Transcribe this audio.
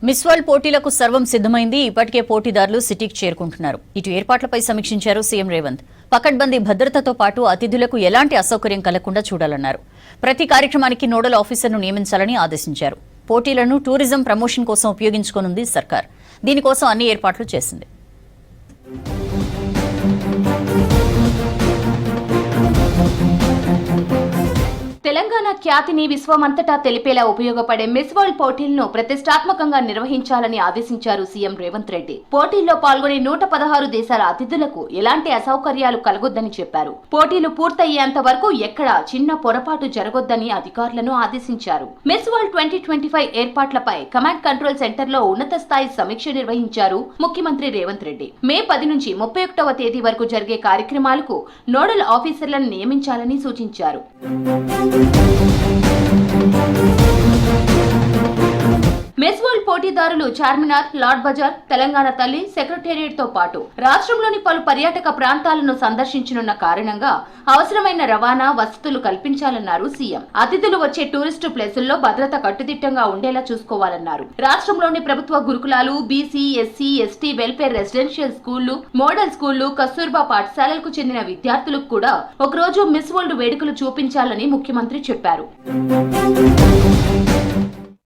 Miss world పోటీలకు సర్వం సిద్ధమైంది. ఇప్పటికే పోటీదారులు సిటీకి చేరుకుంటున్నారు. ఇటు ఏర్పాట్లపై సమీక్షించారు సీఎం రేవంత్. పకడ్బందీ భద్రతతో పాటు అతిథులకు ఎలాంటి అసౌకర్యం కలగకుండా చూడాలన్నారు. ప్రతి కార్యక్రమానికి నోడల్ ఆఫీసర్ను నియమించాలని ఆదేశించారు. పోటీలను టూరిజం ప్రమోషన్ కోసం ఉపయోగించుకోనుంది సర్కార్. దీనికోసం అన్ని ఏర్పాట్లు చేసింది. తెలంగాణ ఖ్యాతిని విశ్వమంతటా తెలిపేలా ఉపయోగపడే మిస్ వరల్డ్ పోటీలను ప్రతిష్టాత్మకంగా నిర్వహించాలని ఆదేశించారు సీఎం రేవంత్ రెడ్డి. పోటీల్లో పాల్గొనే 116 దేశాల అతిథులకు ఎలాంటి అసౌకర్యాలు కలగొద్దని చెప్పారు. పోటీలు పూర్తయ్యేంత వరకు ఎక్కడా చిన్న పొరపాటు జరగొద్దని అధికారులను ఆదేశించారు. మిస్ వరల్డ్ 2025 ఏర్పాట్లపై కమాండ్ కంట్రోల్ సెంటర్ లో ఉన్నత స్థాయి సమీక్ష నిర్వహించారు ముఖ్యమంత్రి రేవంత్ రెడ్డి. మే 10 నుంచి 31వ తేదీ వరకు జరిగే కార్యక్రమాలకు నోడల్ ఆఫీసర్లను నియమించాలని సూచించారు. మిస్ వరల్డ్ పోటీదారులు చార్మినార్, లాడ్ బజార్, తెలంగాణ తల్లి, సెక్రటేరియట్ తో పాటు రాష్ట్రంలోని పలు పర్యాటక ప్రాంతాలను సందర్శించనున్న కారణంగా అవసరమైన రవాణా వసతులు కల్పించాలన్నారు సీఎం. అతిథులు వచ్చే టూరిస్టు ప్లేసుల్లో భద్రత కట్టుదిట్టంగా ఉండేలా చూసుకోవాలన్నారు. రాష్ట్రంలోని ప్రభుత్వ గురుకులాలు, BC, SC, ST welfare residential స్కూళ్లు, మోడల్ స్కూళ్లు, కస్తూర్బా పాఠశాలలకు చెందిన విద్యార్థులకు కూడా ఒకరోజు మిస్ వరల్డ్ వేడుకలు చూపించాలని ముఖ్యమంత్రి చెప్పారు.